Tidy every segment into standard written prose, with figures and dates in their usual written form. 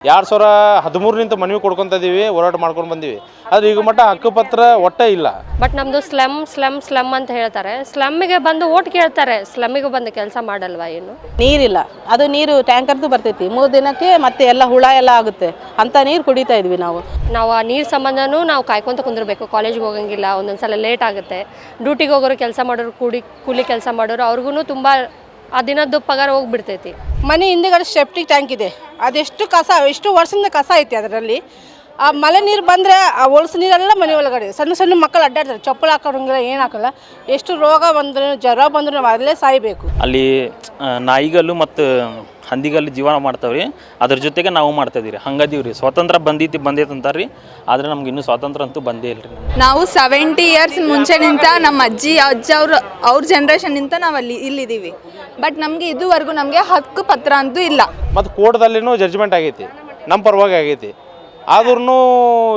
2013 ಮನವಿ ಕೊಡ್ಕೊಂತ ಇದೀವಿ, ಹೋರಾಟ ಮಾಡ್ಕೊಂಡು ಬಂದೀವಿ. ಆದ್ರೆ ಈಗ ಮಟ್ಟ ಹಕ್ಕುಪತ್ರ ಒಟ್ಟೇ ಇಲ್ಲ. ಬಟ್ ನಮ್ದು ಸ್ಲಮ್ ಅಂತ ಹೇಳ್ತಾರೆ. ಸ್ಲಮ್ಮಿಗೆ ಬಂದು ಓಟ್ ಕೇಳ್ತಾರೆ, ಸ್ಲಮ್ಮಿಗೆ ಬಂದು ಕೆಲಸ ಮಾಡಲ್ವಾ? ಏನು ನೀರಿಲ್ಲ, ಅದು ನೀರು ಟ್ಯಾಂಕರ್ದು ಬರ್ತೈತಿ, 3 ದಿನಕ್ಕೆ ಮತ್ತೆ ಎಲ್ಲ ಹುಳ ಎಲ್ಲ ಆಗುತ್ತೆ ಅಂತ ನೀರು ಕುಡಿತಾ ಇದ್ವಿ ನಾವು ಆ ನೀರು ಸಂಬಂಧನೂ ನಾವು ಕಾಯ್ಕೊಂತ ಕುಂದಿರ್ಬೇಕು. ಕಾಲೇಜ್ಗೆ ಹೋಗಂಗಿಲ್ಲ, ಒಂದೊಂದ್ಸಲ ಲೇಟ್ ಆಗುತ್ತೆ. ಡ್ಯೂಟಿಗೆ ಹೋಗೋರು, ಕೆಲಸ ಮಾಡೋರು, ಕೂಲಿ ಕೆಲಸ ಮಾಡೋರು ಅವ್ರಿಗೂ ತುಂಬ ಆ ದಿನದ್ದು ಪಗಾರ ಹೋಗ್ಬಿಡ್ತೈತಿ. ಮನೆ ಹಿಂದೆಗಡೆ ಸೆಪ್ಟಿಕ್ ಟ್ಯಾಂಕ್ ಇದೆ, ಅದೆಷ್ಟು ಕಸ, ಎಷ್ಟು ವರ್ಷದಿಂದ ಕಸ ಐತಿ ಅದರಲ್ಲಿ. ಆ ಮಳೆ ನೀರು ಬಂದರೆ ಆ ಒಳಸು ನೀರೆಲ್ಲ ಮನೆ ಒಳಗಡೆ. ಸಣ್ಣ ಸಣ್ಣ ಮಕ್ಕಳು ಅಡ್ಡಾಡ್ತಾರೆ, ಚಪ್ಪಲ್ ಹಾಕೋಂಗಿಲ್ಲ, ಏನು ಹಾಕಲ್ಲ. ಎಷ್ಟು ರೋಗ ಬಂದ್ರೆ, ಜ್ವರ ಬಂದ್ರೆ ನಾವು ಅಲ್ಲೇ ಸಾಯಬೇಕು. ಅಲ್ಲಿ ನಾಯಿಗಲ್ಲು ಮತ್ತು ಹಂದಿಗಲ್ಲು ಜೀವನ ಮಾಡ್ತಾವ್ರಿ, ಅದ್ರ ಜೊತೆಗೆ ನಾವು ಮಾಡ್ತಾಯಿದ್ದೀವಿ. ಹಂಗದೀವಿ ರೀ. ಸ್ವಾತಂತ್ರ್ಯ ಬಂದೈತೆ ಅಂತಾರ್ರಿ, ಆದರೆ ನಮ್ಗೆ ಇನ್ನೂ ಸ್ವಾತಂತ್ರ್ಯ ಅಂತೂ ಬಂದೇ ಇಲ್ಲ ರೀ. ನಾವು 70 ಇಯರ್ಸ್ ಮುಂಚೆನಿಂದ ನಮ್ಮ ಅಜ್ಜ ಅವ್ರ ಜನ್ರೇಷನ್ನಿಂದ ನಾವು ಇಲ್ಲಿದ್ದೀವಿ. ಬಟ್ ನಮಗೆ ಇದುವರೆಗೂ ನಮಗೆ ಹಕ್ಕು ಪತ್ರ ಅಂತೂ ಇಲ್ಲ. ಮತ್ತು ಕೋರ್ಟ್ದಲ್ಲಿನೂ ಜಡ್ಜ್ಮೆಂಟ್ ಆಗೈತಿ, ನಮ್ಮ ಪರವಾಗಿ ಆಗೈತಿ. ಆದ್ರೂ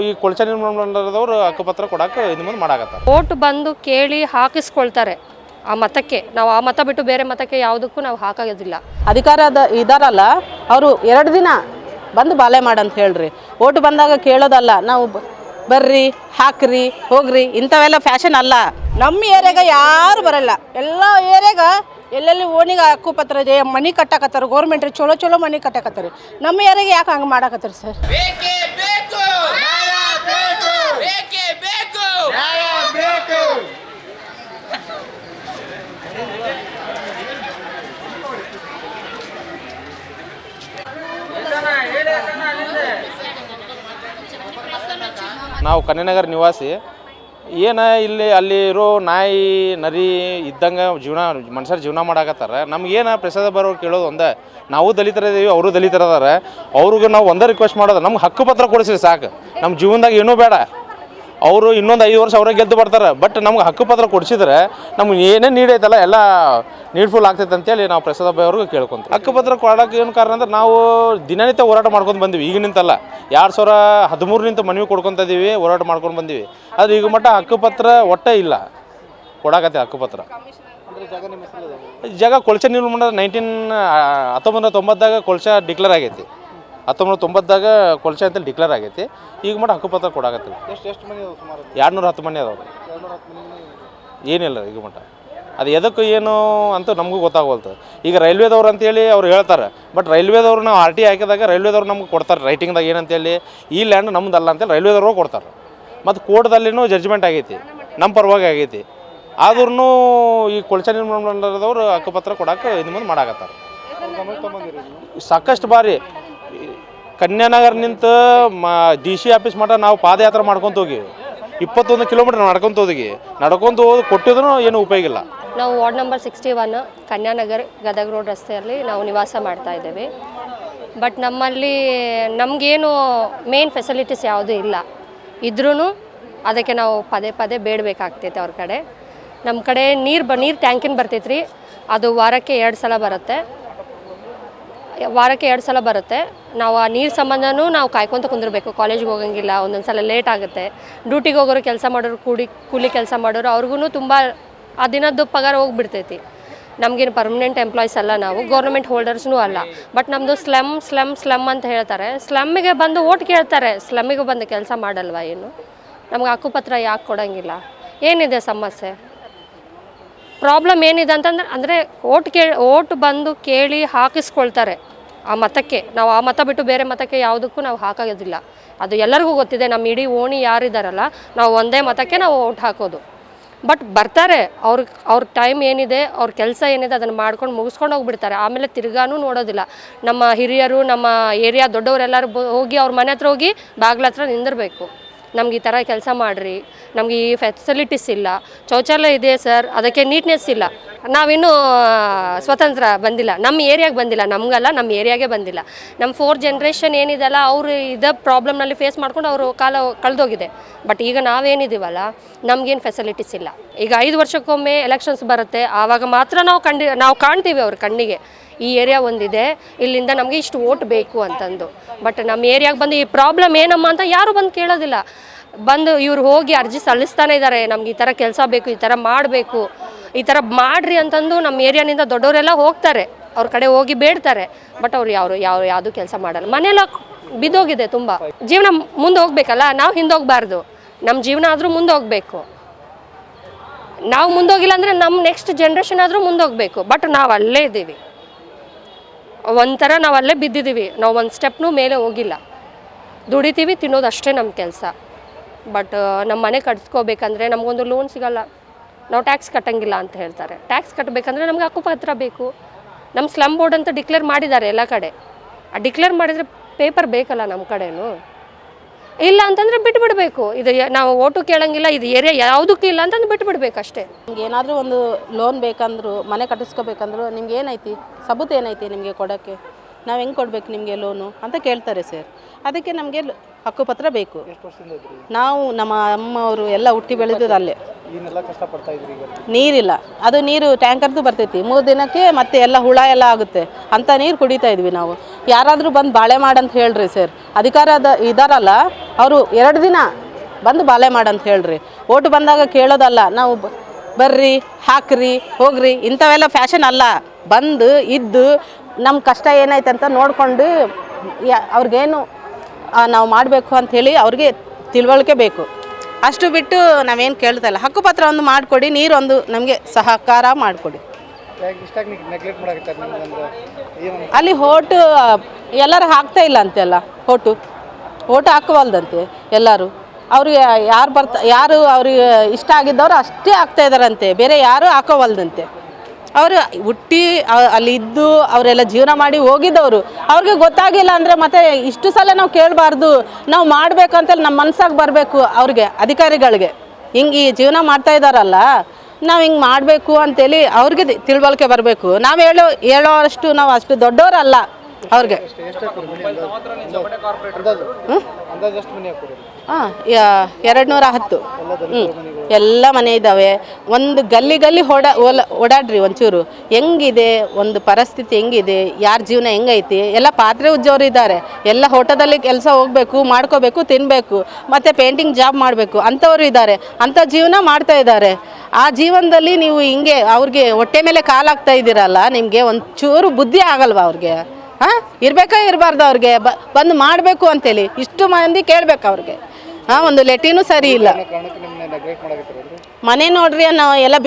ಈ ಕೊಳಚೆ ನಿರ್ಮಾಣದವರು ಹಕ್ಕುಪತ್ರ ಕೊಡಕ್ಕೆ ಇನ್ನು ಮುಂದೆ ಮಾಡಾಕತ್ತಾರೆ. ಓಟ್ ಬಂದು ಕೇಳಿ ಹಾಕಿಸ್ಕೊಳ್ತಾರೆ ಆ ಮತಕ್ಕೆ. ನಾವು ಆ ಮತ ಬಿಟ್ಟು ಬೇರೆ ಮತಕ್ಕೆ ಯಾವುದಕ್ಕೂ ನಾವು ಹಾಕೋದಿಲ್ಲ. ಅಧಿಕಾರದ ಇದಾರಲ್ಲ ಅವರು 2 ದಿನ ಬಂದು ಬಾಳೆ ಮಾಡಂತ ಹೇಳ್ರಿ. ಓಟು ಬಂದಾಗ ಕೇಳೋದಲ್ಲ, ನಾವು ಬರ್ರಿ ಹಾಕ್ರಿ ಹೋಗ್ರಿ ಇಂಥವೆಲ್ಲ ಫ್ಯಾಷನ್ ಅಲ್ಲ. ನಮ್ಮ ಏರಿಯಾಗ ಯಾರು ಬರಲ್ಲ. ಎಲ್ಲ ಏರಿಯಾಗ ಎಲ್ಲೆಲ್ಲಿ ಓಣಿಗೆ ಹಕ್ಕುಪತ್ರ ಇದೆ, ಮನೆ ಕಟ್ಟಾಕತ್ತಾರೆ. ಗೌರ್ಮೆಂಟ್ ಚಲೋ ಮನೆ ಕಟ್ಟಾಕತ್ತಾರೆ. ನಮ್ಮ ಏರಿಯಾಗ ಯಾಕೆ ಹಂಗೆ ಮಾಡಾಕತ್ತಾರೆ ಸರ್? ನಾವು ಕನ್ಯಾನಗರ ನಿವಾಸಿ. ಇಲ್ಲಿ ಅಲ್ಲಿ ಇರೋ ನಾಯಿ ನರಿ ಇದ್ದಂಗೆ ಮನುಷ್ಯರು ಜೀವನ ಮಾಡಾಕತ್ತಾರೆ. ನಮ್ಗೇನು ಪ್ರಸಾದ ಬರೋರು ಕೇಳೋದು ಒಂದೇ, ನಾವು ದಲಿತರಿದ್ದೀವಿ, ಅವರು ದಲಿತರದಾರೆ. ಅವ್ರಿಗೆ ನಾವು ಒಂದೇ ರಿಕ್ವೆಸ್ಟ್ ಮಾಡೋದು, ನಮ್ಗೆ ಹಕ್ಕುಪತ್ರ ಕೊಡಿಸ್ರಿ ಸಾಕು. ನಮ್ಮ ಜೀವನದಾಗ ಏನೂ ಬೇಡ. ಅವರು ಇನ್ನೊಂದು 5 ವರ್ಷ ಅವರೇ ಗೆದ್ದು ಬರ್ತಾರೆ. ಬಟ್ ನಮ್ಗೆ ಹಕ್ಕುಪತ್ರ ಕೊಡಿಸಿದ್ರೆ ನಮ್ಗೆ ಏನೇನು ನೀಡೈತಲ್ಲ ಎಲ್ಲ ನೀಡ್ಫುಲ್ ಆಗ್ತೈತೆ ಅಂತೇಳಿ ನಾವು ಪ್ರಸಾದ ಅವ್ರಿಗೂ ಕೇಳ್ಕೊಂತೀವಿ. ಹಕ್ಕುಪತ್ರ ಕೊಡೋಕೆ ಏನು ಕಾರಣ ಅಂದ್ರೆ ನಾವು ದಿನನಿತ್ಯ ಹೋರಾಟ ಮಾಡ್ಕೊಂಡು ಬಂದೀವಿ. ಈಗ ನಿಂತಲ್ಲ, 2013 ಮನವಿ ಕೊಡ್ಕೊತ ಇದೀವಿ, ಹೋರಾಟ ಮಾಡ್ಕೊಂಡು ಬಂದೀವಿ. ಆದರೆ ಈಗ ಮಟ್ಟ ಹಕ್ಕುಪತ್ರ ಒಟ್ಟೇ ಇಲ್ಲ, ಕೊಡಾಕತ್ತೆ ಹಕ್ಕುಪತ್ರ. ಜಾಗ ಕೊಳಚೆ ನಿರ್ಮಾಣ 1990ದಾಗ ಕೊಳಚೆ ಡಿಕ್ಲೇರ್ ಆಗೈತಿ. 1990ದಾಗ ಕೊಳಚೆ ಅಂತೇಳಿ ಡಿಕ್ಲೇರ್ ಆಗೈತಿ. ಈಗ ಮಟ್ಟ ಹಕ್ಕುಪತ್ರ ಕೊಡಾಕತ್ತೀವಿ. ಎಷ್ಟು ಮನೆ? 210 ಮನೆ ಅದಾವ್ರಿ. ಏನಿಲ್ಲ ಈಗ ಮಟ್ಟ. ಅದು ಎದಕ್ಕೆ ಏನು ಅಂತ ನಮಗೂ ಗೊತ್ತಾಗೋಲ್ತು. ಈಗ ರೈಲ್ವೇದವ್ರು ಅಂತೇಳಿ ಅವ್ರು ಹೇಳ್ತಾರೆ. ಬಟ್ ರೈಲ್ವೇದವ್ರು ನಾವು RT ಹಾಕಿದಾಗ ರೈಲ್ವೇದವ್ರು ನಮ್ಗೆ ಕೊಡ್ತಾರೆ ರೈಟಿಂಗ್ದಾಗ ಏನಂತೇಳಿ, ಈ ಲ್ಯಾಂಡ್ ನಮ್ದಲ್ಲ ಅಂತೇಳಿ ರೈಲ್ವೇದವ್ರು ಕೊಡ್ತಾರೆ. ಮತ್ತು ಕೋರ್ಟ್ದಲ್ಲಿನೂ ಜಡ್ಜ್ಮೆಂಟ್ ಆಗೈತಿ, ನಮ್ಮ ಪರವಾಗಿ ಆಗೈತಿ. ಆದ್ರೂ ಈ ಕೊಳಚೆ ನಿರ್ಮಾಣದವರು ಹಕ್ಕುಪತ್ರ ಕೊಡೋಕೆ ಇನ್ನು ಮುಂದೆ ಮಾಡಾಕತ್ತಾರೆ. ಸಾಕಷ್ಟು ಬಾರಿ ಕನ್ಯಾನಗರ ನಿಂತ DC ಆಫೀಸ್ ಮಟ್ಟ ನಾವು ಪಾದಯಾತ್ರೆ ಮಾಡ್ಕೊತ ಹೋಗಿ 21 ಕಿಲೋಮೀಟರ್ ನಡ್ಕೊತ ಹೋಗಿ ಕೊಟ್ಟಿದ್ರು ಏನು ಉಪಯೋಗ ಇಲ್ಲ. ನಾವು ವಾರ್ಡ್ ನಂಬರ್ 61 ಕನ್ಯಾನಗರ್ ಗದಗ ರೋಡ್ ರಸ್ತೆಯಲ್ಲಿ ನಾವು ನಿವಾಸ ಮಾಡ್ತಾ ಇದ್ದೇವೆ. ಬಟ್ ನಮಗೇನು ಮೇನ್ ಫೆಸಿಲಿಟೀಸ್ ಯಾವುದೂ ಇಲ್ಲ. ಇದ್ರೂ ಅದಕ್ಕೆ ನಾವು ಪದೇ ಬೇಡಬೇಕಾಗ್ತೈತೆ ಅವ್ರ ಕಡೆ. ನಮ್ಮ ಕಡೆ ನೀರು ಟ್ಯಾಂಕಿನ ಬರ್ತೈತೆ ರೀ. ಅದು ವಾರಕ್ಕೆ 2 ಸಲ ಬರುತ್ತೆ. ನಾವು ಆ ನೀರು ಸಂಬಂಧನೂ ನಾವು ಕಾಯ್ಕೊಂತ ಕುಂದಿರ್ಬೇಕು. ಕಾಲೇಜ್ಗೆ ಹೋಗಂಗಿಲ್ಲ, ಒಂದೊಂದ್ಸಲ ಲೇಟ್ ಆಗುತ್ತೆ. ಡ್ಯೂಟಿಗೆ ಹೋಗೋರು, ಕೆಲಸ ಮಾಡೋರು, ಕೂಲಿ ಕೆಲಸ ಮಾಡೋರು ಅವ್ರಿಗೂ ತುಂಬ ಆ ದಿನದ್ದು ಪಗಾರ ಹೋಗ್ಬಿಡ್ತೈತಿ. ನಮಗೇನು ಪರ್ಮನೆಂಟ್ ಎಂಪ್ಲಾಯೀಸ್ ಅಲ್ಲ, ನಾವು ಗೌರ್ಮೆಂಟ್ ಹೋಲ್ಡರ್ಸ್ನೂ ಅಲ್ಲ. ಬಟ್ ನಮ್ಮದು ಸ್ಲಮ್ ಅಂತ ಹೇಳ್ತಾರೆ. ಸ್ಲಮ್ಮಿಗೆ ಬಂದು ಓಟ್ ಕೇಳ್ತಾರೆ, ಸ್ಲಮ್ಮಿಗೆ ಬಂದು ಕೆಲಸ ಮಾಡಲ್ವಾ? ಏನು ನಮ್ಗೆ ಹಕ್ಕುಪತ್ರ ಯಾಕೆ ಕೊಡೋಂಗಿಲ್ಲ? ಏನಿದೆ ಸಮಸ್ಯೆ? ಪ್ರಾಬ್ಲಮ್ ಏನಿದೆ ಅಂದರೆ ಓಟ್ ಬಂದು ಕೇಳಿ ಹಾಕಿಸ್ಕೊಳ್ತಾರೆ ಆ ಮತಕ್ಕೆ. ನಾವು ಆ ಮತ ಬಿಟ್ಟು ಬೇರೆ ಮತಕ್ಕೆ ಯಾವುದಕ್ಕೂ ನಾವು ಹಾಕೋದಿಲ್ಲ. ಅದು ಎಲ್ಲರಿಗೂ ಗೊತ್ತಿದೆ. ನಮ್ಮ ಇಡೀ ಓಣಿ ಯಾರಿದ್ದಾರಲ್ಲ, ನಾವು ಒಂದೇ ಮತಕ್ಕೆ ನಾವು ಓಟ್ ಹಾಕೋದು. ಬಟ್ ಬರ್ತಾರೆ, ಅವ್ರ ಟೈಮ್ ಏನಿದೆ, ಅವ್ರ ಕೆಲಸ ಏನಿದೆ ಅದನ್ನು ಮಾಡ್ಕೊಂಡು ಮುಗಿಸ್ಕೊಂಡು ಹೋಗ್ಬಿಡ್ತಾರೆ. ಆಮೇಲೆ ತಿರ್ಗಾನೂ ನೋಡೋದಿಲ್ಲ. ನಮ್ಮ ಹಿರಿಯರು, ನಮ್ಮ ಏರಿಯಾ ದೊಡ್ಡವರೆಲ್ಲರೂ ಹೋಗಿ ಅವ್ರ ಮನೆ ಹತ್ರ ಹೋಗಿ ಬಾಗ್ಲ ಹತ್ರ ನಿಂದಿರಬೇಕು. ನಮ್ಗೆ ಈ ಥರ ಕೆಲಸ ಮಾಡಿರಿ, ನಮಗೆ ಈ ಫೆಸಿಲಿಟೀಸ್ ಇಲ್ಲ, ಶೌಚಾಲಯ ಇದೆ ಸರ್, ಅದಕ್ಕೆ ನೀಟ್ನೆಸ್ ಇಲ್ಲ. ನಾವಿನ್ನೂ ಸ್ವತಂತ್ರ ಬಂದಿಲ್ಲ, ನಮ್ಮ ಏರಿಯಾಗೆ ಬಂದಿಲ್ಲ, ನಮಗಲ್ಲ ನಮ್ಮ ಏರಿಯಾಗೆ ಬಂದಿಲ್ಲ. ನಮ್ಮ 4 ಜನ್ರೇಷನ್ ಏನಿದೆಲ್ಲ ಅವರು ಇದೇ ಪ್ರಾಬ್ಲಮ್ನಲ್ಲಿ ಫೇಸ್ ಮಾಡ್ಕೊಂಡು ಅವರು ಕಾಲ ಕಳೆದೋಗಿದೆ. ಬಟ್ ಈಗ ನಾವೇನಿದ್ದೀವಲ್ಲ, ನಮಗೇನು ಫೆಸಿಲಿಟೀಸ್ ಇಲ್ಲ. ಈಗ 5 ವರ್ಷಕ್ಕೊಮ್ಮೆ ಎಲೆಕ್ಷನ್ಸ್ ಬರುತ್ತೆ, ಆವಾಗ ಮಾತ್ರ ನಾವು ಕಾಣ್ತೀವಿ ಅವ್ರ ಕಣ್ಣಿಗೆ ಈ ಏರಿಯಾ ಒಂದಿದೆ, ಇಲ್ಲಿಂದ ನಮಗೆ ಇಷ್ಟು ಓಟ್ ಬೇಕು ಅಂತಂದು. ಬಟ್ ನಮ್ಮ ಏರಿಯಾಗೆ ಬಂದು ಈ ಪ್ರಾಬ್ಲಮ್ ಏನಮ್ಮ ಅಂತ ಯಾರೂ ಬಂದು ಕೇಳೋದಿಲ್ಲ. ಬಂದು ಇವ್ರು ಹೋಗಿ ಅರ್ಜಿ ಸಲ್ಲಿಸ್ತಾನೆ ಇದ್ದಾರೆ, ನಮ್ಗೆ ಈ ಥರ ಕೆಲಸ ಬೇಕು, ಈ ಥರ ಮಾಡಬೇಕು, ಈ ಥರ ಮಾಡಿರಿ ಅಂತಂದು ನಮ್ಮ ಏರಿಯಾನಿಂದ ದೊಡ್ಡವರೆಲ್ಲ ಹೋಗ್ತಾರೆ, ಅವ್ರ ಕಡೆ ಹೋಗಿ ಬೇಡ್ತಾರೆ. ಬಟ್ ಅವ್ರು ಯಾವುದು ಕೆಲಸ ಮಾಡಲ್ಲ. ಮನೆಯೆಲ್ಲ ಬಿದ್ದೋಗಿದೆ ತುಂಬ. ಜೀವನ ಮುಂದೆ ಹೋಗ್ಬೇಕಲ್ಲ, ನಾವು ಹಿಂದೆ ಹೋಗ್ಬಾರ್ದು. ನಮ್ಮ ಜೀವನ ಆದರೂ ಮುಂದೆ ಹೋಗಬೇಕು. ನಾವು ಮುಂದೋಗಿಲ್ಲ ಅಂದರೆ ನಮ್ಮ ನೆಕ್ಸ್ಟ್ ಜನ್ರೇಷನ್ ಆದರೂ ಮುಂದೋಗಬೇಕು. ಬಟ್ ನಾವು ಅಲ್ಲೇ ಇದ್ದೀವಿ, ಒಂಥರ ನಾವು ಅಲ್ಲೇ ಬಿದ್ದಿದ್ದೀವಿ. ನಾವು ಒಂದು ಸ್ಟೆಪ್ನೂ ಮೇಲೆ ಹೋಗಿಲ್ಲ. ದುಡಿತೀವಿ, ತಿನ್ನೋದು ಅಷ್ಟೇ ನಮ್ಮ ಕೆಲಸ. ಬಟ್ ನಮ್ಮ ಮನೆ ಕಟ್ಸ್ಕೋಬೇಕಂದ್ರೆ ನಮಗೊಂದು ಲೋನ್ ಸಿಗಲ್ಲ, ನಾವು ಟ್ಯಾಕ್ಸ್ ಕಟ್ಟಂಗಿಲ್ಲ ಅಂತ ಹೇಳ್ತಾರೆ. ಟ್ಯಾಕ್ಸ್ ಕಟ್ಟಬೇಕಂದ್ರೆ ನಮ್ಗೆ ಹಕ್ಕುಪತ್ರ ಬೇಕು. ನಮ್ಮ ಸ್ಲಮ್ ಬೋರ್ಡ್ ಅಂತ ಡಿಕ್ಲೇರ್ ಮಾಡಿದ್ದಾರೆ ಎಲ್ಲ ಕಡೆ. ಆ ಡಿಕ್ಲೇರ್ ಮಾಡಿದರೆ ಪೇಪರ್ ಬೇಕಲ್ಲ ನಮ್ಮ ಕಡೆನೂ. ಇಲ್ಲ ಅಂತಂದರೆ ಬಿಟ್ಬಿಡಬೇಕು. ಇದು ನಾವು ಓಟು ಕೇಳಂಗಿಲ್ಲ, ಇದು ಏರಿಯಾ ಯಾವುದಕ್ಕೂ ಇಲ್ಲ ಅಂತಂದು ಬಿಟ್ಬಿಡ್ಬೇಕು ಅಷ್ಟೇ. ನಿಮ್ಗೆ ಏನಾದರೂ ಒಂದು ಲೋನ್ ಬೇಕಂದ್ರು, ಮನೆ ಕಟ್ಟಿಸ್ಕೋಬೇಕಂದ್ರು ನಿಮ್ಗೆ ಏನೈತಿ, ಸಬೂತು ಏನೈತಿ ನಿಮಗೆ ಕೊಡೋಕ್ಕೆ? ನಾವು ಹೆಂಗೆ ಕೊಡ್ಬೇಕು ನಿಮಗೆ ಲೋನು ಅಂತ ಕೇಳ್ತಾರೆ ಸರ್. ಅದಕ್ಕೆ ನಮಗೆ ಹಕ್ಕುಪತ್ರ ಬೇಕು. ನಾವು ನಮ್ಮ ಅಮ್ಮವರು ಎಲ್ಲ ಹುಟ್ಟಿ ಬೆಳೆದಿದ್ದು ಅಲ್ಲೇ. ನೀರಿಲ್ಲ, ಅದು ನೀರು ಟ್ಯಾಂಕರ್ದು ಬರ್ತೈತಿ 3 ದಿನಕ್ಕೆ, ಮತ್ತೆ ಎಲ್ಲ ಹುಳ ಎಲ್ಲ ಆಗುತ್ತೆ ಅಂಥ ನೀರು ಕುಡಿತಾ ಇದ್ವಿ ನಾವು. ಯಾರಾದರೂ ಬಂದು ಬಾಳೆ ಮಾಡಂತ ಹೇಳ್ರಿ ಸರ್. ಅಧಿಕಾರದ ಇದಾರಲ್ಲ ಅವರು 2 ದಿನ ಬಂದು ಬಾಳೆ ಮಾಡಂತ ಹೇಳ್ರಿ. ಓಟು ಬಂದಾಗ ಕೇಳೋದಲ್ಲ, ನಾವು ಬರ್ರಿ ಹಾಕ್ರಿ ಹೋಗ್ರಿ ಇಂಥವೆಲ್ಲ ಫ್ಯಾಷನ್ ಅಲ್ಲ. ಬಂದು ಇದ್ದು ನಮ್ಮ ಕಷ್ಟ ಏನೈತೆ ಅಂತ ನೋಡಿಕೊಂಡು ಅವ್ರಿಗೇನು ನಾವು ಮಾಡಬೇಕು ಅಂಥೇಳಿ ಅವ್ರಿಗೆ ತಿಳುವಳಿಕೆ ಬೇಕು. ಅಷ್ಟು ಬಿಟ್ಟು ನಾವೇನು ಕೇಳ್ತಾ ಇಲ್ಲ. ಹಕ್ಕುಪತ್ರ ಒಂದು ಮಾಡಿಕೊಡಿ, ನೀರೊಂದು ನಮಗೆ ಸಹಕಾರ ಮಾಡಿಕೊಡಿ. ಅಲ್ಲಿ ಓಟು ಎಲ್ಲರೂ ಹಾಕ್ತಾ ಇಲ್ಲ ಅಂತೆಲ್ಲ, ಓಟು ಹಾಕವಲ್ದಂತೆ ಎಲ್ಲರೂ. ಅವ್ರಿಗೆ ಯಾರು ಅವ್ರಿಗೆ ಇಷ್ಟ ಆಗಿದ್ದವರು ಅಷ್ಟೇ ಹಾಕ್ತಾ ಇದ್ದಾರಂತೆ, ಬೇರೆ ಯಾರೂ ಹಾಕೋವಲ್ದಂತೆ. ಅವರು ಹುಟ್ಟಿ ಅಲ್ಲಿ ಇದ್ದು ಅವರೆಲ್ಲ ಜೀವನ ಮಾಡಿ ಹೋಗಿದ್ದವರು, ಅವ್ರಿಗೆ ಗೊತ್ತಾಗಿಲ್ಲ ಅಂದರೆ ಮತ್ತೆ ಇಷ್ಟು ಸಲ ನಾವು ಕೇಳಬಾರ್ದು. ನಾವು ಮಾಡಬೇಕಂತ ನಮ್ಮ ಮನ್ಸಾಗಿ ಬರಬೇಕು ಅವ್ರಿಗೆ, ಅಧಿಕಾರಿಗಳಿಗೆ. ಹಿಂಗೆ ಈ ಜೀವನ ಮಾಡ್ತಾ ಇದ್ದಾರಲ್ಲ, ನಾವು ಹಿಂಗೆ ಮಾಡಬೇಕು ಅಂತೇಳಿ ಅವ್ರಿಗೆ ತಿಳುವಳಿಕೆ ಬರಬೇಕು. ನಾವು ಹೇಳೋಷ್ಟು ನಾವು ಅಷ್ಟು ದೊಡ್ಡವರಲ್ಲ ಅವ್ರಿಗೆ. ಹಾಂ 210 ಎಲ್ಲ ಮನೆ ಇದ್ದಾವೆ. ಒಂದು ಗಲ್ಲಿ ಓಡಾಡ್ರಿ ಒಂಚೂರು, ಹೆಂಗಿದೆ ಒಂದು ಪರಿಸ್ಥಿತಿ, ಹೆಂಗಿದೆ, ಯಾರ ಜೀವನ ಹೆಂಗೈತಿ. ಎಲ್ಲ ಪಾತ್ರೆ ಉಜ್ಜೋರು ಇದ್ದಾರೆ, ಎಲ್ಲ ಹೋಟೆಲಲ್ಲಿ ಕೆಲಸ ಹೋಗಬೇಕು, ಮಾಡ್ಕೋಬೇಕು, ತಿನ್ನಬೇಕು, ಮತ್ತು ಪೇಂಟಿಂಗ್ ಜಾಬ್ ಮಾಡಬೇಕು ಅಂಥವ್ರು ಇದ್ದಾರೆ. ಅಂಥ ಜೀವನ ಮಾಡ್ತಾ ಇದ್ದಾರೆ. ಆ ಜೀವನದಲ್ಲಿ ನೀವು ಹಿಂಗೆ ಅವ್ರಿಗೆ ಹೊಟ್ಟೆ ಮೇಲೆ ಕಾಲಾಗ್ತಾ ಇದ್ದೀರಲ್ಲ, ನಿಮಗೆ ಒಂಚೂರು ಬುದ್ಧಿ ಆಗಲ್ವಾ ಅವ್ರಿಗೆ? ಹಾಂ, ಇರಬೇಕಾ ಇರಬಾರ್ದು ಅವ್ರಿಗೆ? ಬಂದು ಮಾಡಬೇಕು ಅಂತೇಳಿ ಇಷ್ಟು ಮಂದಿ ಕೇಳಬೇಕು ಅವ್ರಿಗೆ. ಒಂದು ಲೆಟಿನೂ ಸರಿ ಇಲ್ಲ. ಮನೆ ನೋಡ್ರಿ, ನಾವು ಎಲ್ಲ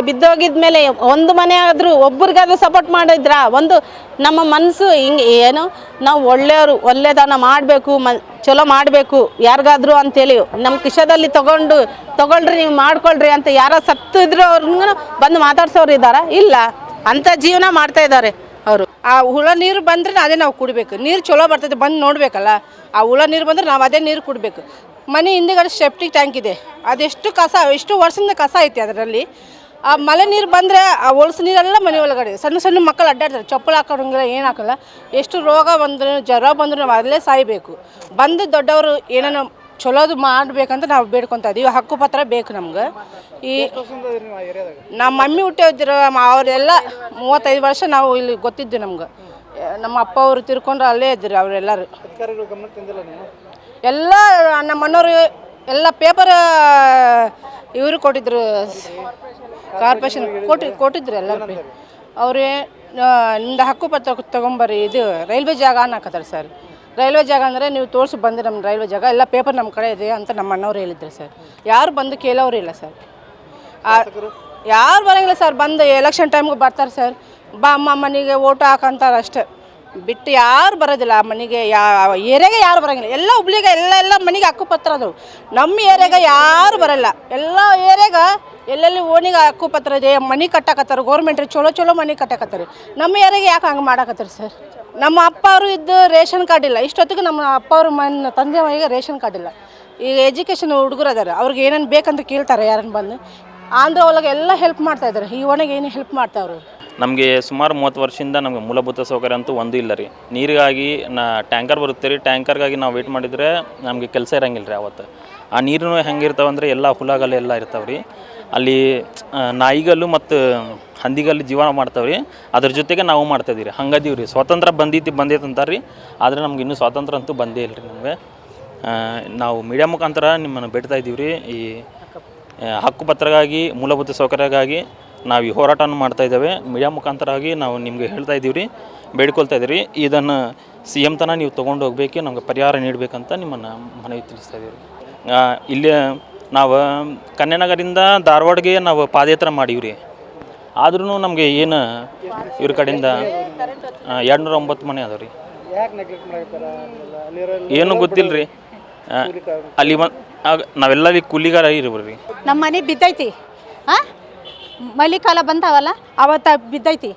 ಬಿದ್ದೋಗಿದ್ಮೇಲೆ ಒಂದು ಮನೆ ಆದರೂ ಒಬ್ರಿಗಾದ್ರೂ ಸಪೋರ್ಟ್ ಮಾಡಿದ್ರ ಒಂದು ನಮ್ಮ ಮನಸ್ಸು ಹಿಂಗೆ ಏನು ನಾವು ಒಳ್ಳೆಯದನ್ನ ಮಾಡಬೇಕು, ಚಲೋ ಮಾಡಬೇಕು ಯಾರಿಗಾದ್ರು ಅಂತೇಳಿ ನಮ್ಮ ಕಿಶದಲ್ಲಿ ತಗೊಳ್ರಿ, ನೀವು ಮಾಡ್ಕೊಳ್ರಿ ಅಂತ ಯಾರೋ ಸತ್ತಿದ್ರು ಅವ್ರಿಗೂ ಬಂದು ಮಾತಾಡ್ಸೋರು ಇದ್ದಾರಾ? ಇಲ್ಲ, ಅಂಥ ಜೀವನ ಮಾಡ್ತಾ ಇದ್ದಾರೆ ಅವರು. ಆ ಹುಳ ನೀರು ಬಂದರೆ ಅದೇ ನಾವು ಕುಡಿಬೇಕು. ನೀರು ಚಲೋ ಬರ್ತದೆ, ಬಂದು ನೋಡಬೇಕಲ್ಲ. ಆ ಹುಳ ನೀರು ಬಂದರೆ ನಾವು ಅದೇ ನೀರು ಕುಡಬೇಕು. ಮನೆ ಹಿಂದೆಗಡೆ ಸೆಪ್ಟಿಕ್ ಟ್ಯಾಂಕ್ ಇದೆ, ಅದೆಷ್ಟು ಎಷ್ಟು ವರ್ಷದಿಂದ ಕಸ ಐತಿ ಅದರಲ್ಲಿ. ಆ ಮಳೆ ನೀರು ಬಂದರೆ ಆ ಹೊಲಸು ನೀರೆಲ್ಲ ಮನೆ ಒಳಗಡೆ. ಸಣ್ಣ ಮಕ್ಕಳು ಅಡ್ಡಾಡ್ತಾರೆ, ಚಪ್ಪಲು ಹಾಕೋಂಗಿಲ್ಲ, ಏನು ಹಾಕಲ್ಲ. ಎಷ್ಟು ರೋಗ ಬಂದರೆ ಜ್ವರ ಬಂದರೂ ನಾವು ಅಲ್ಲೇ ಸಾಯಬೇಕು. ಬಂದು ದೊಡ್ಡವರು ಏನೇನೋ ಚಲೋದು ಮಾಡಬೇಕಂತ ನಾವು ಬೇಡ್ಕೊತಾ ಇದ್ದೀವಿ. ಹಕ್ಕುಪತ್ರ ಬೇಕು ನಮ್ಗೆ. ಈ ನಮ್ಮ ಮಮ್ಮಿ ಹುಟ್ಟಿದ್ರು ಅವರೆಲ್ಲ 35 ವರ್ಷ ನಾವು ಇಲ್ಲಿ ಗೊತ್ತಿದ್ದು ನಮ್ಗೆ. ನಮ್ಮ ಅಪ್ಪ ಅವರು ತಿರ್ಕೊಂಡ್ರೆ ಅಲ್ಲೇ ಇದ್ರು ಅವರೆಲ್ಲರೂ. ಎಲ್ಲ ನಮ್ಮ ಮನೆಯವರು ಎಲ್ಲ ಪೇಪರ್ ಇವರು ಕೊಟ್ಟಿದ್ರು, ಕಾರ್ಪೊರೇಷನ್ ಕೊಟ್ಟಿದ್ರು ಎಲ್ಲ. ಅವರೇ ನಿಮ್ದು ಹಕ್ಕುಪತ್ರ ತೊಗೊಂಬರ್ರಿ, ಇದು ರೈಲ್ವೆ ಜಾಗ ಅನ್ನಕತ್ತಾರೆ ಸರ್. ರೈಲ್ವೆ ಜಾಗ ಅಂದರೆ ನೀವು ತೋರಿಸಿ ಬಂದು ನಮ್ಮ ರೈಲ್ವೆ ಜಾಗ ಎಲ್ಲ ಪೇಪರ್ ನಮ್ಮ ಕಡೆ ಇದೆ ಅಂತ ನಮ್ಮ ಅಣ್ಣವ್ರು ಹೇಳಿದ್ರು ಸರ್. ಯಾರು ಬಂದು ಕೇಳೋರು ಇಲ್ಲ ಸರ್. ಯಾರು ಬರೋಂಗಿಲ್ಲ ಸರ್. ಬಂದು ಎಲೆಕ್ಷನ್ ಟೈಮ್ಗೆ ಬರ್ತಾರೆ ಸರ್. ಬಾ ಅಮ್ಮ ಮನೆಗೆ ಓಟು ಹಾಕಂತಾರೆ ಅಷ್ಟೇ, ಬಿಟ್ಟು ಯಾರು ಬರೋದಿಲ್ಲ. ಆ ಮನೆಗೆ ಏರಿಯಾಗೆ ಯಾರು ಬರೋಂಗಿಲ್ಲ. ಎಲ್ಲ ಹುಬ್ಳಿಗೆ ಎಲ್ಲ ಮನೆಗೆ ಹಕ್ಕುಪತ್ರ ಅದಾವೆ. ನಮ್ಮ ಏರಿಯಾಗೆ ಯಾರು ಬರೋಲ್ಲ. ಎಲ್ಲ ಏರಿಯಾಗ ಎಲ್ಲೆಲ್ಲಿ ಓಣಿಗೆ ಹಕ್ಕುಪತ್ರ ಇದೆ, ಮನೆ ಕಟ್ಟಾಕತ್ತಾರೆ ಗೌರ್ಮೆಂಟ್ರಿ. ಚಲೋ ಮನೆ ಕಟ್ಟಾಕತ್ತಾರೆ. ನಮ್ಮ ಏರಿಯಾಗೆ ಯಾಕೆ ಹಂಗೆ ಮಾಡಾಕತ್ತಾರೆ ಸರ್? ನಮ್ಮ ಅಪ್ಪ ಅವರು ಇದ್ದು ರೇಷನ್ ಕಾರ್ಡ್ ಇಲ್ಲ. ಇಷ್ಟೊತ್ತಿಗೆ ನಮ್ಮ ಅಪ್ಪ ಅವ್ರ ತಂದೆ ಮನೆಗೆ ರೇಷನ್ ಕಾರ್ಡ್ ಇಲ್ಲ. ಈಗ ಎಜುಕೇಷನ್ ಹುಡುಗರು ಅದಾರೆ, ಅವ್ರಿಗೆ ಏನೇನು ಬೇಕಂತ ಕೇಳ್ತಾರೆ ಯಾರನ್ನು ಬಂದು. ಆಂಧ್ರ ಒಳಗೆ ಎಲ್ಲ ಹೆಲ್ಪ್ ಮಾಡ್ತಾ ಇದ್ದಾರೆ. ಈ ಒಣಗೆ ಏನು ಹೆಲ್ಪ್ ಮಾಡ್ತಾವ್ರು. ನಮಗೆ ಸುಮಾರು 30 ವರ್ಷದಿಂದ ನಮಗೆ ಮೂಲಭೂತ ಸೌಕರ್ಯ ಅಂತೂ ಒಂದು ಇಲ್ಲ ರೀ. ನೀರಿಗಾಗಿ ಟ್ಯಾಂಕರ್ ಬರುತ್ತೆ ರೀ, ಟ್ಯಾಂಕರ್ಗಾಗಿ ನಾವು ವೇಟ್ ಮಾಡಿದರೆ ನಮಗೆ ಕೆಲಸ ಇರೋಂಗಿಲ್ಲ ರೀ ಅವತ್ತು. ಆ ನೀರು ಹೆಂಗಿರ್ತಾವೆ ಅಂದರೆ ಎಲ್ಲ ಹುಳಗಲ್ಲು ಎಲ್ಲ ಇರ್ತಾವೆ ರೀ. ಅಲ್ಲಿ ನಾಯಿಗಲ್ಲು ಮತ್ತು ಹಂದಿಗಲ್ಲು ಜೀವನ ಮಾಡ್ತಾವೆ ರೀ. ಅದ್ರ ಜೊತೆಗೆ ನಾವು ಮಾಡ್ತಾಯಿದ್ದೀವಿ ರೀ. ಹಂಗದೀವಿ ರೀ. ಸ್ವಾತಂತ್ರ್ಯ ಬಂದೈತೆ ಅಂತಾರೆ ರೀ, ಆದರೆ ನಮ್ಗೆ ಇನ್ನೂ ಸ್ವಾತಂತ್ರ್ಯ ಅಂತೂ ಬಂದೇ ಇಲ್ಲ ರೀ ನಮಗೆ. ನಾವು ಮೀಡಿಯಾ ಮುಖಾಂತರ ನಿಮ್ಮನ್ನು ಬೇಡ್ತಾ ಇದ್ದೀವಿ ರೀ. ಈ ಹಕ್ಕುಪತ್ರಗಾಗಿ, ಮೂಲಭೂತ ಸೌಕರ್ಯಕ್ಕಾಗಿ ನಾವು ಈ ಹೋರಾಟನ ಮಾಡ್ತಾ ಇದ್ದೇವೆ. ಮೀಡಿಯಾ ಮುಖಾಂತರವಾಗಿ ನಾವು ನಿಮಗೆ ಹೇಳ್ತಾ ಇದ್ದೀವಿ ರೀ, ಬೇಡ್ಕೊಳ್ತಾ ಇದ್ದೀವಿ. ಇದನ್ನು ಸಿ ಎಮ್ ತನಕ ನೀವು ತೊಗೊಂಡು ಹೋಗಬೇಕು, ನಮಗೆ ಪರಿಹಾರ ನೀಡಬೇಕಂತ ನಿಮ್ಮನ್ನು ಮನವಿ ತಿಳಿಸ್ತಾ ಇದ್ದೀವಿ. ಇಲ್ಲಿ ನಾವು ಕನ್ಯಾನಗರಿಂದ ಧಾರವಾಡಗೆ ನಾವು ಪಾದಯಾತ್ರೆ ಮಾಡೀವಿ ರೀ. ಆದ್ರೂ ನಮಗೆ ಏನು ಇವ್ರ ಕಡೆಯಿಂದ 209 ಮನೆ ಅದಾವೆ ರೀ. ಏನು ಗೊತ್ತಿಲ್ಲ ರೀ. ಅಲ್ಲಿ ನಾವೆಲ್ಲ ಕೂಲಿಗಾರ ಇರ್ರಿ. ನಮ್ಮ ಮನೆ ಬಿದ್ದೈತಿ. ಹಾಂ, ಮಳೆಕಾಲ ಬಂತಾವಲ್ಲ ಅವತ್ತು ಬಿದ್ದೈತಿ.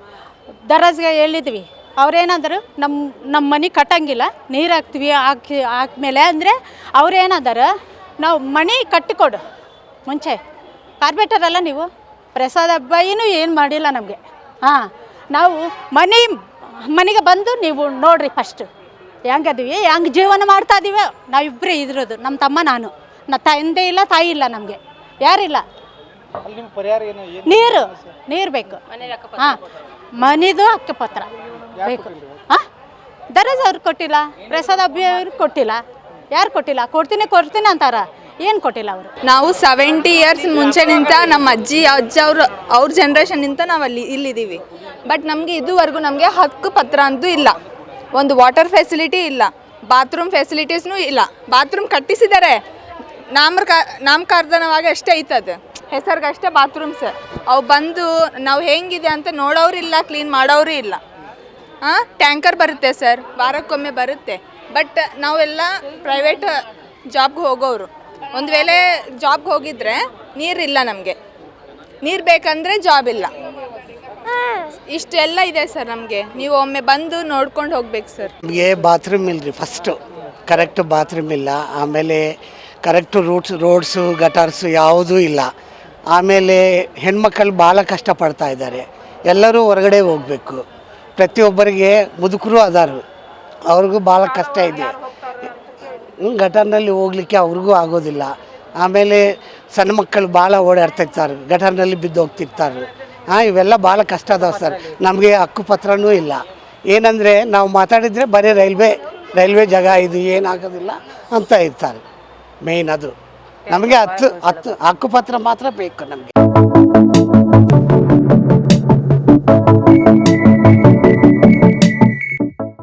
ದರಜ್ಗೆ ಹೇಳಿದ್ವಿ, ಅವ್ರೇನಾದ್ರು ನಮ್ಮ ಮನೆ ಕಟ್ಟಂಗಿಲ್ಲ, ನೀರು ಹಾಕ್ತೀವಿ, ಹಾಕ್ಮೇಲೆ ಅಂದರೆ ಅವ್ರೇನಾದಾರ ನಾವು ಮನೆ ಕಟ್ಟಿಕೊಡು. ಮುಂಚೆ ಕಾರ್ಪೆಟರಲ್ಲ ನೀವು, ಪ್ರಸಾದ ಬೈನೂ ಏನು ಮಾಡಿಲ್ಲ ನಮಗೆ. ಹಾಂ, ನಾವು ಮನೆಗೆ ಬಂದು ನೀವು ನೋಡ್ರಿ ಫಸ್ಟ್ ಹೆಂಗದೀವಿ, ಹೆಂಗೆ ಜೀವನ ಮಾಡ್ತಾ ಇದೀವಿ. ನಾವಿಬ್ಬರೇ ಇದ್ರದ್ದು, ನಮ್ಮ ತಮ್ಮ ನಾನು. ತಂದೆ ಇಲ್ಲ, ತಾಯಿ ಇಲ್ಲ, ನಮಗೆ ಯಾರಿಲ್ಲ. ನೀರು ಬೇಕು. ಹಾಂ, ಮನೆದು ಹಕ್ಕುಪತ್ರ ಬೇಕು. ಹಾಂ, ದರಜ್ ಅವ್ರಿಗೆ ಕೊಟ್ಟಿಲ್ಲ, ಪ್ರಸಾದ ಅವ್ರಿಗೆ ಕೊಟ್ಟಿಲ್ಲ. ಯಾರು ಕೊಟ್ಟಿಲ್ಲ? ಕೊಡ್ತೀನಿ ಅಂತಾರ, ಏನು ಕೊಟ್ಟಿಲ್ಲ ಅವರು. ನಾವು 70 ಇಯರ್ಸ್ ಮುಂಚೆನಿಂದ ನಮ್ಮ ಅಜ್ಜ ಅವ್ರ ಜನ್ರೇಷನ್ನಿಂದ ನಾವು ಇಲ್ಲಿದ್ದೀವಿ. ಬಟ್ ನಮಗೆ ಇದುವರೆಗೂ ನಮಗೆ ಹಕ್ಕು ಪತ್ರ ಅಂತೂ ಇಲ್ಲ. ಒಂದು ವಾಟರ್ ಫೆಸಿಲಿಟಿ ಇಲ್ಲ, ಬಾತ್ರೂಮ್ ಫೆಸಿಲಿಟೀಸ್ನೂ ಇಲ್ಲ. ಬಾತ್ರೂಮ್ ಕಟ್ಟಿಸಿದ್ದಾರೆ, ನಾಮಕಾರ್ಧನವಾಗಿ ಅಷ್ಟೇ ಐತದು, ಹೆಸರಿಗಷ್ಟೇ ಬಾತ್ರೂಮ್ಸ್. ಅವು ಬಂದು ನಾವು ಹೆಂಗಿದೆ ಅಂತ ನೋಡೋರು ಇಲ್ಲ, ಕ್ಲೀನ್ ಮಾಡೋರು ಇಲ್ಲ. ಹಾಂ, ಟ್ಯಾಂಕರ್ ಬರುತ್ತೆ ಸರ್, ವಾರಕ್ಕೊಮ್ಮೆ ಬರುತ್ತೆ. ಬಟ್ ನಾವೆಲ್ಲ ಪ್ರೈವೇಟ್ ಜಾಬ್ಗೆ ಹೋಗೋರು. ಒಂದು ವೇಳೆ ಜಾಬ್ಗೆ ಹೋಗಿದ್ರೆ ನೀರಿಲ್ಲ, ನಮಗೆ ನೀರು ಬೇಕಂದರೆ ಜಾಬ್ ಇಲ್ಲ. ಇಷ್ಟೆಲ್ಲ ಇದೆ ಸರ್ ನಮಗೆ. ನೀವು ಒಮ್ಮೆ ಬಂದು ನೋಡ್ಕೊಂಡು ಹೋಗ್ಬೇಕು ಸರ್. ನಮಗೆ ಬಾತ್ರೂಮ್ ಇಲ್ಲರಿ, ಫಸ್ಟು ಕರೆಕ್ಟ್ ಬಾತ್ರೂಮ್ ಇಲ್ಲ. ಆಮೇಲೆ ಕರೆಕ್ಟು ರೋಡ್ಸು ಗಟಾರ್ಸು ಯಾವುದೂ ಇಲ್ಲ. ಆಮೇಲೆ ಹೆಣ್ಮಕ್ಕಳು ಭಾಳ ಕಷ್ಟಪಡ್ತಾ ಇದ್ದಾರೆ. ಎಲ್ಲರೂ ಹೊರಗಡೆ ಹೋಗಬೇಕು. ಪ್ರತಿಯೊಬ್ಬರಿಗೆ ಮುದುಕರು ಅದಾರು, ಅವ್ರಿಗೂ ಭಾಳ ಕಷ್ಟ ಇದೆ. ಗಟಾರ್ನಲ್ಲಿ ಹೋಗ್ಲಿಕ್ಕೆ ಅವ್ರಿಗೂ ಆಗೋದಿಲ್ಲ. ಆಮೇಲೆ ಸಣ್ಣ ಮಕ್ಕಳು ಭಾಳ ಓಡಾಡ್ತಿರ್ತಾರೆ, ಗಟಾರ್ನಲ್ಲಿ ಬಿದ್ದು ಹೋಗ್ತಿರ್ತಾರೆ. ಇವೆಲ್ಲ ಭಾಳ ಕಷ್ಟ ಅದಾವೆ ಸರ್. ನಮಗೆ ಹಕ್ಕುಪತ್ರನೂ ಇಲ್ಲ. ಏನಂದರೆ ನಾವು ಮಾತಾಡಿದರೆ ಬರೀ ರೈಲ್ವೆ ಜಾಗ ಇದು ಏನಾಗೋದಿಲ್ಲ ಅಂತ ಇರ್ತಾರೆ. ಮೇಯ್ನ್ ಅದು ನಮಗೆ ಹಕ್ಕುಪತ್ರ ಮಾತ್ರ ಬೇಕು ನಮಗೆ.